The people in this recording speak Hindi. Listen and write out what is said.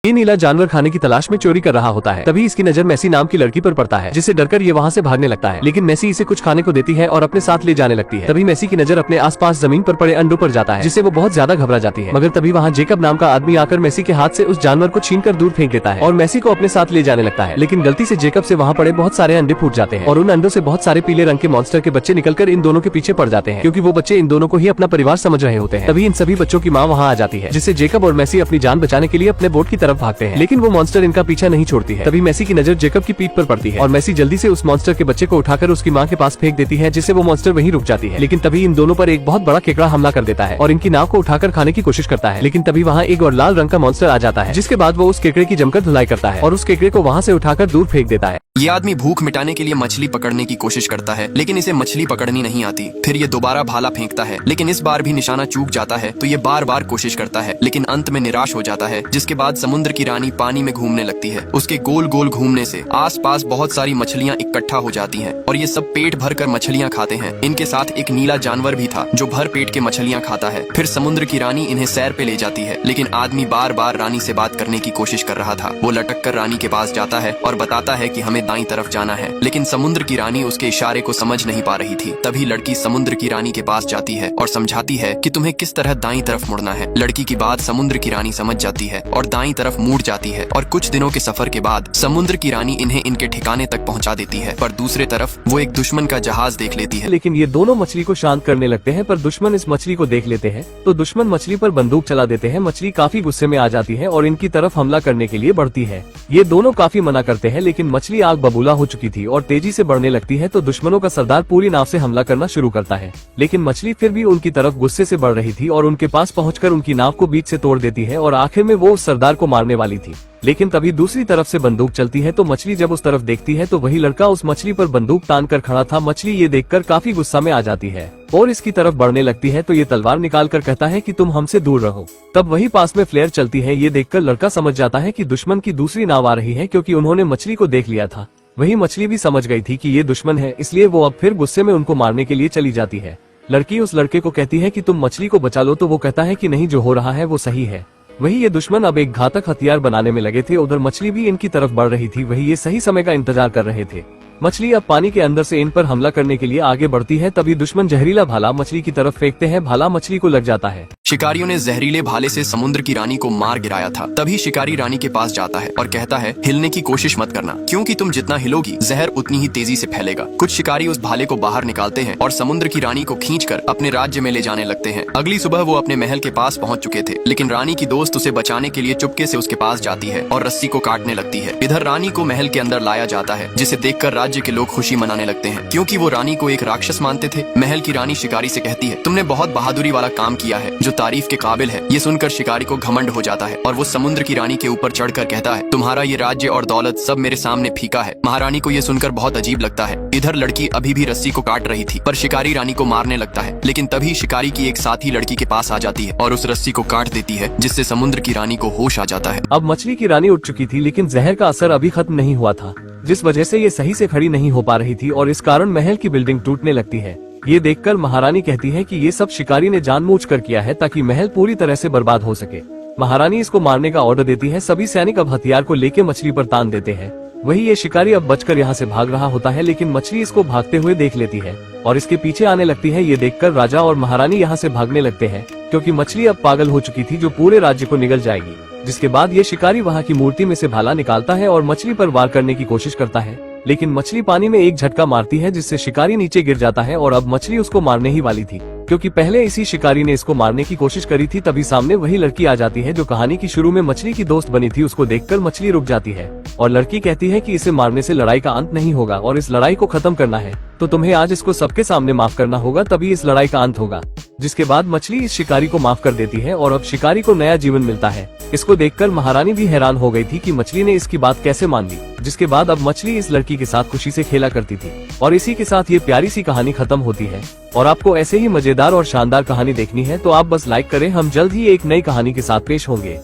ये नीला जानवर खाने की तलाश में चोरी कर रहा होता है। तभी इसकी नजर मेसी नाम की लड़की पर पड़ता है, जिससे डरकर ये वहाँ से भागने लगता है। लेकिन मेसी इसे कुछ खाने को देती है और अपने साथ ले जाने लगती है। तभी मेसी की नजर अपने आसपास जमीन पर पड़े अंडों पर जाता है, जिससे वो बहुत ज्यादा घबरा जाती है। मगर तभी वहाँ जेकब नाम का आदमी आकर मेसी के हाथ से उस जानवर को छीनकर दूर फेंक देता है और मेसी को अपने साथ ले जाने लगता है। लेकिन गलती से जेकब से वहाँ पड़े बहुत सारे अंडे फूट जाते हैं और उन अंडों से बहुत सारे पीले रंग के मॉन्स्टर के बच्चे निकलकर इन दोनों के पीछे पड़ जाते हैं, क्योंकि वो बच्चे इन दोनों को ही अपना परिवार समझ रहे होते हैं। तभी इन सभी बच्चों की माँ वहाँ आ जाती है, जिससे जेकब और मेसी अपनी जान बचाने के लिए अपने बोट की तरफ भागते हैं। लेकिन वो मॉन्स्टर इनका पीछा नहीं छोड़ती है। तभी मेसी की नजर जेकब की पीठ पर पड़ती है और मेसी जल्दी से उस मॉन्स्टर के बच्चे को उठाकर उसकी माँ के पास फेंक देती है, जिससे वो मॉन्स्टर वहीं रुक जाती है। लेकिन तभी इन दोनों पर एक बहुत बड़ा केकड़ा हमला कर देता है और इनकी नाव को उठाकर खाने की कोशिश करता है। लेकिन तभी वहाँ एक और लाल रंग का मॉन्स्टर आ जाता है, जिसके बाद वो उस केकड़े की जमकर धुलाई करता है और उस केकड़े को वहाँ से उठाकर दूर फेंक देता है। ये आदमी भूख मिटाने के लिए मछली पकड़ने की कोशिश करता है, लेकिन इसे मछली पकड़नी नहीं आती। फिर ये दोबारा भाला फेंकता है, लेकिन इस बार भी निशाना चूक जाता है। तो ये बार बार कोशिश करता है, लेकिन अंत में निराश हो जाता है। जिसके बाद समुद्र की रानी पानी में घूमने लगती है। उसके गोल गोल घूमने से आसपास बहुत सारी मछलियाँ इकट्ठा हो जाती हैं और ये सब पेट भर कर मछलियाँ खाते हैं। इनके साथ एक नीला जानवर भी था जो भर पेट के मछलियाँ खाता है। फिर समुद्र की रानी इन्हें सैर पे ले जाती है, लेकिन आदमी बार बार रानी से बात करने की कोशिश कर रहा था। वो लटक कर रानी के पास जाता है और बताता है कि हमें दाईं तरफ जाना है, लेकिन समुद्र की रानी उसके इशारे को समझ नहीं पा रही थी। तभी लड़की समुद्र की रानी के पास जाती है और समझाती है कि तुम्हें किस तरह दाईं तरफ मुड़ना है। लड़की की बात समुद्र की रानी समझ जाती है और दाईं तरफ मुड़ जाती है और कुछ दिनों के सफर के बाद समुद्र की रानी इन्हें इनके ठिकाने तक पहुंचा देती है। पर दूसरे तरफ वो एक दुश्मन का जहाज देख लेती है। लेकिन ये दोनों मछली को शांत करने लगते हैं, पर दुश्मन इस मछली को देख लेते हैं तो दुश्मन मछली पर बंदूक चला देते हैं। मछली काफी गुस्से में आ जाती है और इनकी तरफ हमला करने के लिए बढ़ती है। ये दोनों काफी मना करते हैं, लेकिन मछली आग बबूला हो चुकी थी और तेजी से बढ़ने लगती है। तो दुश्मनों का सरदार पूरी नाव से हमला करना शुरू करता है, लेकिन मछली फिर भी उनकी तरफ गुस्से से बढ़ रही थी और उनके पास पहुंचकर उनकी नाव को बीच से तोड़ देती है और आखिर में वो उस सरदार को मारने वाली थी। लेकिन तभी दूसरी तरफ से बंदूक चलती है, तो मछली जब उस तरफ देखती है तो वही लड़का उस मछली पर बंदूक तान कर खड़ा था। मछली ये देखकर काफी गुस्सा में आ जाती है और इसकी तरफ बढ़ने लगती है, तो ये तलवार निकाल कर कहता है कि तुम हमसे दूर रहो। तब वही पास में फ्लेयर चलती है। ये देखकर लड़का समझ जाता है कि दुश्मन की दूसरी नाव आ रही है, क्योंकि उन्होंने मछली को देख लिया था। वही मछली भी समझ गई थी कि ये दुश्मन है, इसलिए वो अब फिर गुस्से में उनको मारने के लिए चली जाती है। लड़की उस लड़के को कहती है कि तुम मछली को बचा लो, तो वो कहता है कि नहीं, जो हो रहा है वो सही है। वही ये दुश्मन अब एक घातक हथियार बनाने में लगे थे। उधर मछली भी इनकी तरफ बढ़ रही थी। वही ये सही समय का इंतजार कर रहे थे। मछली अब पानी के अंदर से इन पर हमला करने के लिए आगे बढ़ती है। तभी दुश्मन जहरीला भाला मछली की तरफ फेंकते हैं। भाला मछली को लग जाता है। शिकारियों ने जहरीले भाले से समुद्र की रानी को मार गिराया था। तभी शिकारी रानी के पास जाता है और कहता है, हिलने की कोशिश मत करना, क्योंकि तुम जितना हिलोगी जहर उतनी ही तेजी से फैलेगा। कुछ शिकारी उस भाले को बाहर निकालते हैं और समुद्र की रानी को खींचकर अपने राज्य में ले जाने लगते हैं। अगली सुबह वो अपने महल के पास पहुंच चुके थे, लेकिन रानी की दोस्त उसे बचाने के लिए चुपके से उसके पास जाती है और रस्सी को काटने लगती है। इधर रानी को महल के अंदर लाया जाता है, जिसे देखकर राज्य के लोग खुशी मनाने लगते हैं, क्योंकि वो रानी को एक राक्षस मानते थे। महल की रानी शिकारी से कहती है, तुमने बहुत बहादुरी वाला काम किया है, जो तारीफ के काबिल है। ये सुनकर शिकारी को घमंड हो जाता है और वो समुद्र की रानी के ऊपर चढ़कर कहता है, तुम्हारा ये राज्य और दौलत सब मेरे सामने फीका है। महारानी को ये सुनकर बहुत अजीब लगता है। इधर लड़की अभी भी रस्सी को काट रही थी, पर शिकारी रानी को मारने लगता है। लेकिन तभी शिकारी की एक साथी लड़की के पास आ जाती है और उस रस्सी को काट देती है, जिससे समुद्र की रानी को होश आ जाता है। अब मछली की रानी उठ चुकी थी, लेकिन जहर का असर अभी खत्म नहीं हुआ था, जिस वजह से ये सही से खड़ी नहीं हो पा रही थी और इस कारण महल की बिल्डिंग टूटने लगती है। ये देखकर महारानी कहती है कि ये सब शिकारी ने जानबूझकर किया है, ताकि महल पूरी तरह से बर्बाद हो सके। महारानी इसको मारने का ऑर्डर देती है। सभी सैनिक अब हथियार को लेके मछली पर तान देते हैं। वही ये शिकारी अब बचकर यहाँ से भाग रहा होता है, लेकिन मछली इसको भागते हुए देख लेती है और इसके पीछे आने लगती है। ये देखकर राजा और महारानी यहाँ से भागने लगते हैं, क्योंकि मछली अब पागल हो चुकी थी, जो पूरे राज्य को निगल जाएगी। जिसके बाद ये शिकारी वहाँ की मूर्ति में से भाला निकालता है और मछली पर वार करने की कोशिश करता है, लेकिन मछली पानी में एक झटका मारती है, जिससे शिकारी नीचे गिर जाता है और अब मछली उसको मारने ही वाली थी, क्योंकि पहले इसी शिकारी ने इसको मारने की कोशिश करी थी। तभी सामने वही लड़की आ जाती है जो कहानी की शुरू में मछली की दोस्त बनी थी। उसको देखकर मछली रुक जाती है और लड़की कहती है कि इसे मारने से लड़ाई का अंत नहीं होगा और इस लड़ाई को खत्म करना है, तो तुम्हें आज इसको सबके सामने माफ करना होगा, तभी इस लड़ाई का अंत होगा। जिसके बाद मछली इस शिकारी को माफ कर देती है और अब शिकारी को नया जीवन मिलता है। इसको देखकर महारानी भी हैरान हो गई थी कि मछली ने इसकी बात कैसे मान ली। जिसके बाद अब मछली इस लड़की के साथ खुशी से खेला करती थी और इसी के साथ ये प्यारी सी कहानी खत्म होती है। और आपको ऐसे ही मजेदार और शानदार कहानी देखनी है तो आप बस लाइक करें। हम जल्द ही एक नई कहानी के साथ पेश होंगे।